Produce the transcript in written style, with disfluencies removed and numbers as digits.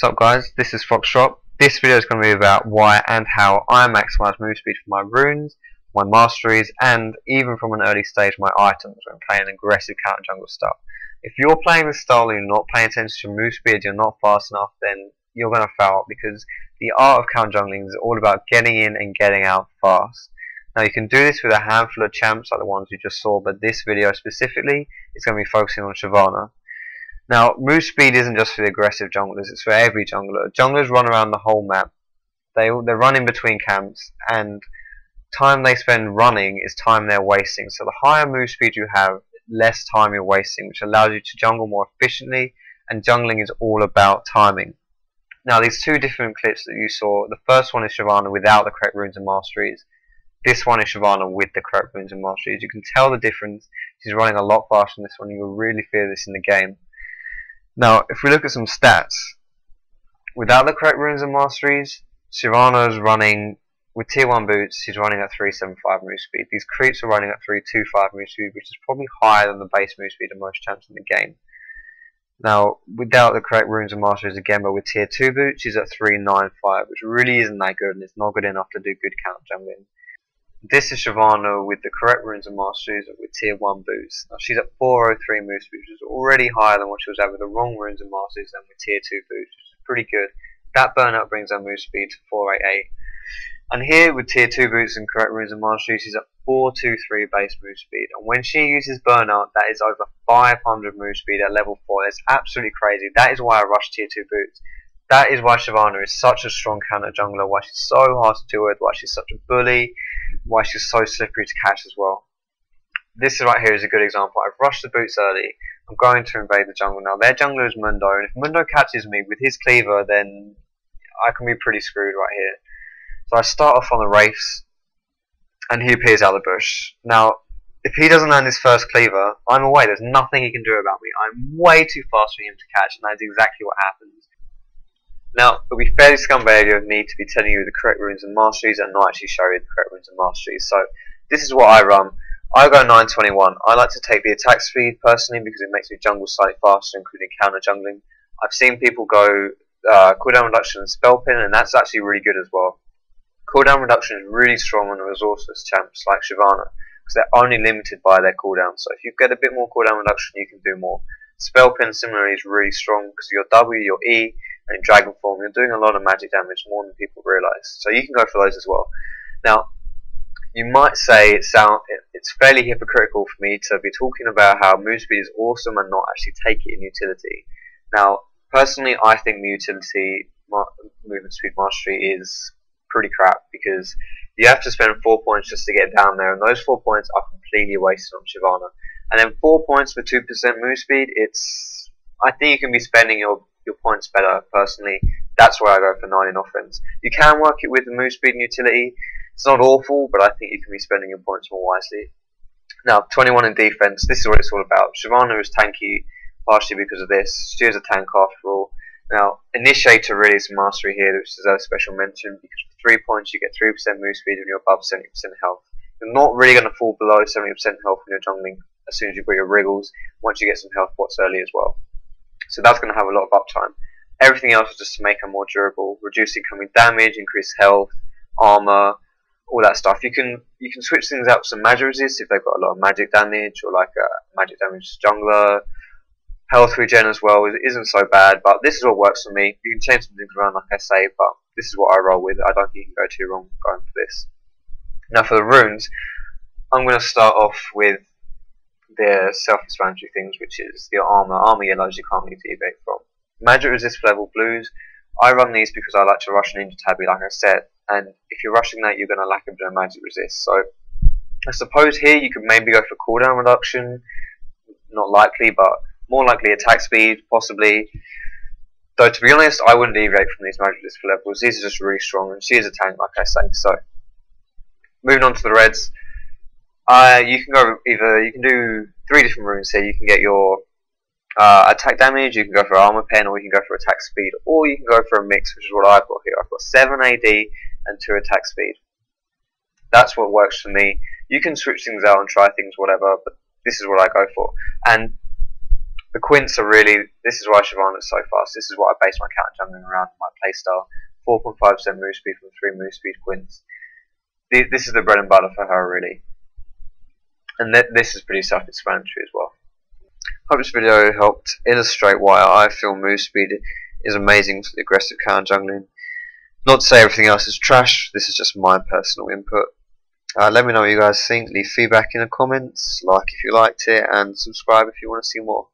What's up guys, this is Foxtrot. This video is going to be about why and how I maximise move speed for my runes, my masteries, and even from an early stage my items when playing aggressive counter jungle stuff. If you're playing this style and you're not paying attention to move speed, you're not fast enough, then you're going to fail, because the art of counter jungling is all about getting in and getting out fast. Now you can do this with a handful of champs like the ones you just saw, but this video specifically is going to be focusing on Shyvana. Now, move speed isn't just for the aggressive junglers, it's for every jungler. Junglers run around the whole map. They run in between camps, and time they spend running is time they're wasting. So the higher move speed you have, less time you're wasting, which allows you to jungle more efficiently, and jungling is all about timing. Now, these two different clips that you saw, the first one is Shyvana without the correct runes and masteries. This one is Shyvana with the correct runes and masteries. You can tell the difference. She's running a lot faster than this one. You'll really feel this in the game. Now, if we look at some stats, without the correct runes and masteries, Shyvana's running, with tier 1 boots, she's running at 375 move speed. These creeps are running at 325 move speed, which is probably higher than the base move speed of most champs in the game. Now, without the correct runes and masteries again, but with tier 2 boots, she's at 395, which really isn't that good, and it's not good enough to do good counter jungling. This is Shyvana with the correct runes and masteries with tier 1 boots. Now she's at 403 move speed, which is already higher than what she was at with the wrong runes and masteries and with tier 2 boots, which is pretty good. That burnout brings her move speed to 488. And here with tier 2 boots and correct runes and masteries, she's at 423 base move speed. And when she uses burnout, that is over 500 move speed at level 4. It's absolutely crazy. That is why I rush tier 2 boots. That is why Shyvana is such a strong counter jungler, why she's so hard to deal with, why she's such a bully, why she's so slippery to catch as well. This right here is a good example. I've rushed the boots early. I'm going to invade the jungle now. Their jungler is Mundo, and if Mundo catches me with his cleaver, then I can be pretty screwed right here. So I start off on the Wraiths, and he appears out of the bush. Now, if he doesn't land his first cleaver, I'm away. There's nothing he can do about me. I'm way too fast for him to catch, and that's exactly what happens. Now, it would be fairly scum behaviour of me to be telling you the correct runes and masteries and not actually show you the correct runes and masteries. So, this is what I run. I go 921. I like to take the attack speed personally because it makes me jungle slightly faster, including counter jungling. I've seen people go cooldown reduction and spell pin, and that's actually really good as well. Cooldown reduction is really strong on the resourceless champs like Shyvana, because they're only limited by their cooldown. So if you get a bit more cooldown reduction, you can do more. Spell pin similarly is really strong because your W, your E, and in Dragon Form, you're doing a lot of magic damage, more than people realise. So you can go for those as well. Now, you might say it's fairly hypocritical for me to be talking about how move speed is awesome and not actually take it in utility. Now, personally, I think the utility movement speed mastery is pretty crap, because you have to spend 4 points just to get down there, and those 4 points are completely wasted on Shyvana. And then 4 points for 2% move speed, I think you can be spending your points better, personally. That's where I go for 9 in offense. You can work it with the move speed and utility. It's not awful, but I think you can be spending your points more wisely. Now, 21 in defense, this is what it's all about. Shyvana is tanky, partially because of this. She is a tank after all. Now, Initiator really is a mastery here, which deserves special mention, because for 3 points you get 3% move speed when you're above 70% health. You're not really going to fall below 70% health when you're jungling as soon as you've got your wriggles, once you get some health pots early as well. So that's going to have a lot of uptime. Everything else is just to make her more durable, reduce incoming damage, increase health, armor, all that stuff. You can switch things out with some magic resist if they've got a lot of magic damage, or like a magic damage jungler. Health regen as well isn't so bad, but this is what works for me. You can change some things around, like I say, but this is what I roll with. I don't think you can go too wrong going for this. Now for the runes, I'm going to start off with the self-explanatory things, which is your armor. Armor yellows you can't really deviate from. Magic resist for level blues. I run these because I like to rush Ninja Tabby, like I said, and if you're rushing that, you're going to lack a bit of magic resist. So I suppose here you could maybe go for cooldown reduction. Not likely, but more likely attack speed, possibly. Though to be honest, I wouldn't deviate from these magic resist for levels. These are just really strong, and she is a tank, like I say. So moving on to the reds. You can do 3 different runes here. You can get your attack damage, you can go for armor pen, or you can go for attack speed, or you can go for a mix, which is what I've got here. I've got 7 AD and 2 attack speed. That's what works for me. You can switch things out and try things, whatever, but this is what I go for. And The quints are really, this is why Shyvana is so fast. This is what I base my counter jungling around in my playstyle. 4.5% move speed from 3 move speed quints. This is the bread and butter for her, really. And this is pretty self-explanatory as well. Hope this video helped illustrate why I feel move speed is amazing for the aggressive counter jungling. Not to say everything else is trash, this is just my personal input. Let me know what you guys think, leave feedback in the comments, like if you liked it, and subscribe if you want to see more.